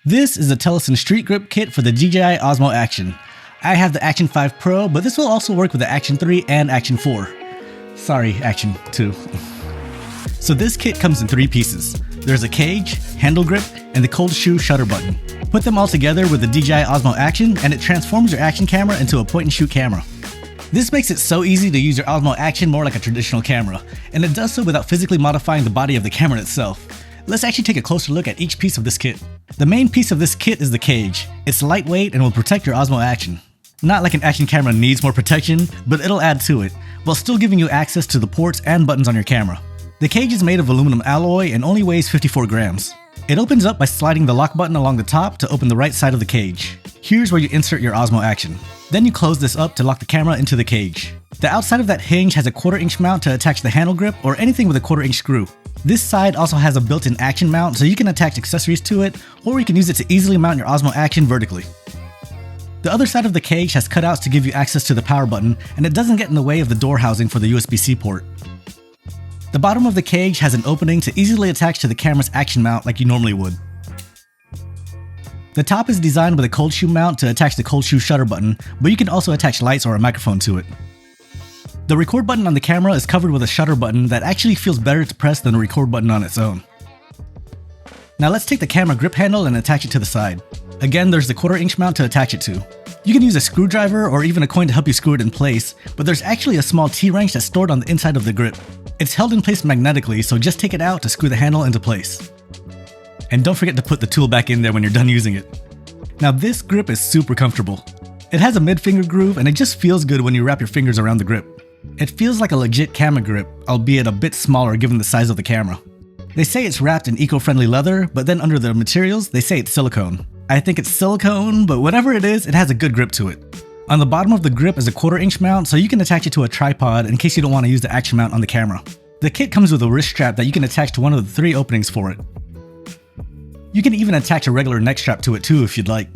This is the Telesin Street Grip Kit for the DJI Osmo Action. I have the Action 5 Pro, but this will also work with the Action 3 and Action 4. Sorry, Action 2. So this kit comes in 3 pieces. There's a cage, handle grip, and the cold shoe shutter button. Put them all together with the DJI Osmo Action and it transforms your action camera into a point and shoot camera. This makes it so easy to use your Osmo Action more like a traditional camera, and it does so without physically modifying the body of the camera itself. Let's actually take a closer look at each piece of this kit. The main piece of this kit is the cage. It's lightweight and will protect your Osmo Action. Not like an action camera needs more protection, but it'll add to it, while still giving you access to the ports and buttons on your camera. The cage is made of aluminum alloy and only weighs 54 grams. It opens up by sliding the lock button along the top to open the right side of the cage. Here's where you insert your Osmo Action. Then you close this up to lock the camera into the cage. The outside of that hinge has a 1/4 inch mount to attach the handle grip or anything with a 1/4 inch screw. This side also has a built-in action mount so you can attach accessories to it, or you can use it to easily mount your Osmo Action vertically. The other side of the cage has cutouts to give you access to the power button, and it doesn't get in the way of the door housing for the USB-C port. The bottom of the cage has an opening to easily attach to the camera's action mount like you normally would. The top is designed with a cold shoe mount to attach the cold shoe shutter button, but you can also attach lights or a microphone to it. The record button on the camera is covered with a shutter button that actually feels better to press than a record button on its own. Now let's take the camera grip handle and attach it to the side. Again, there's the 1/4 inch mount to attach it to. You can use a screwdriver or even a coin to help you screw it in place, but there's actually a small T-wrench that's stored on the inside of the grip. It's held in place magnetically, so just take it out to screw the handle into place. And don't forget to put the tool back in there when you're done using it. Now this grip is super comfortable. It has a mid-finger groove and it just feels good when you wrap your fingers around the grip. It feels like a legit camera grip, albeit a bit smaller given the size of the camera. They say it's wrapped in eco-friendly leather, but then under the materials, they say it's silicone. I think it's silicone, but whatever it is, it has a good grip to it. On the bottom of the grip is a 1/4 inch mount, so you can attach it to a tripod in case you don't want to use the action mount on the camera. The kit comes with a wrist strap that you can attach to one of the 3 openings for it. You can even attach a regular neck strap to it too if you'd like.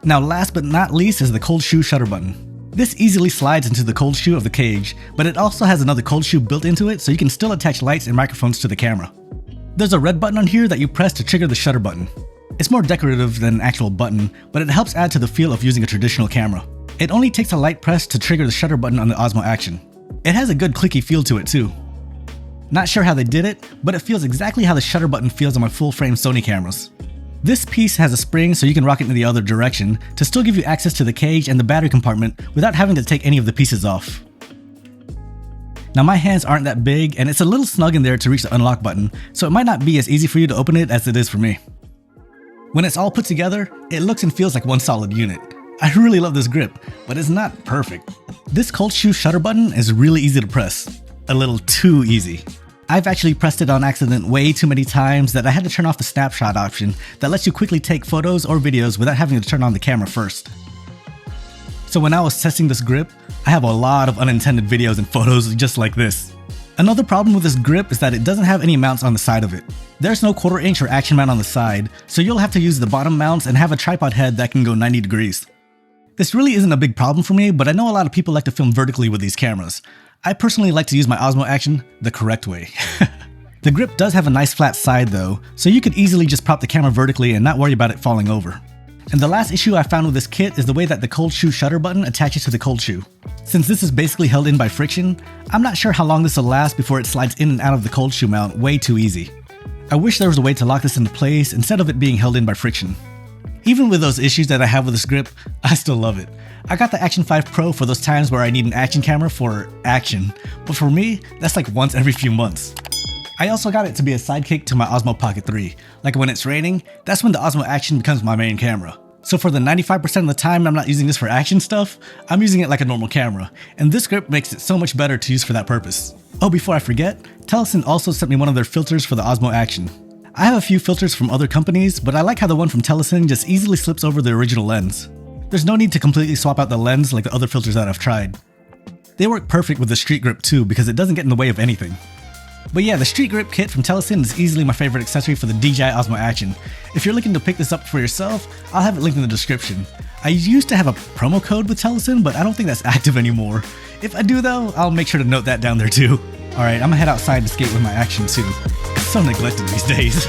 Now last but not least is the cold shoe shutter button. This easily slides into the cold shoe of the cage, but it also has another cold shoe built into it so you can still attach lights and microphones to the camera. There's a red button on here that you press to trigger the shutter button. It's more decorative than an actual button, but it helps add to the feel of using a traditional camera. It only takes a light press to trigger the shutter button on the Osmo Action. It has a good clicky feel to it too. Not sure how they did it, but it feels exactly how the shutter button feels on my full-frame Sony cameras. This piece has a spring so you can rock it in the other direction to still give you access to the cage and the battery compartment without having to take any of the pieces off. Now my hands aren't that big and it's a little snug in there to reach the unlock button, so it might not be as easy for you to open it as it is for me. When it's all put together, it looks and feels like one solid unit. I really love this grip, but it's not perfect. This cold shoe shutter button is really easy to press. A little too easy. I've actually pressed it on accident way too many times that I had to turn off the snapshot option that lets you quickly take photos or videos without having to turn on the camera first. So when I was testing this grip, I have a lot of unintended videos and photos just like this. Another problem with this grip is that it doesn't have any mounts on the side of it. There's no 1/4 inch or action mount on the side, so you'll have to use the bottom mounts and have a tripod head that can go 90 degrees. This really isn't a big problem for me, but I know a lot of people like to film vertically with these cameras. I personally like to use my Osmo Action the correct way. The grip does have a nice flat side though, so you could easily just prop the camera vertically and not worry about it falling over. And the last issue I found with this kit is the way that the cold shoe shutter button attaches to the cold shoe. Since this is basically held in by friction, I'm not sure how long this will last before it slides in and out of the cold shoe mount way too easy. I wish there was a way to lock this into place instead of it being held in by friction. Even with those issues that I have with this grip, I still love it. I got the Action 5 Pro for those times where I need an action camera for action, but for me, that's like once every few months. I also got it to be a sidekick to my Osmo Pocket 3. Like when it's raining, that's when the Osmo Action becomes my main camera. So for the 95% of the time I'm not using this for action stuff, I'm using it like a normal camera, and this grip makes it so much better to use for that purpose. Oh, before I forget, Telesin also sent me one of their filters for the Osmo Action. I have a few filters from other companies, but I like how the one from Telesin just easily slips over the original lens. There's no need to completely swap out the lens like the other filters that I've tried. They work perfect with the Street Grip too because it doesn't get in the way of anything. But yeah, the Street Grip kit from Telesin is easily my favorite accessory for the DJI Osmo Action. If you're looking to pick this up for yourself, I'll have it linked in the description. I used to have a promo code with Telesin, but I don't think that's active anymore. If I do though, I'll make sure to note that down there too. Alright, I'm gonna head outside to skate with my Action too. It's so neglected these days.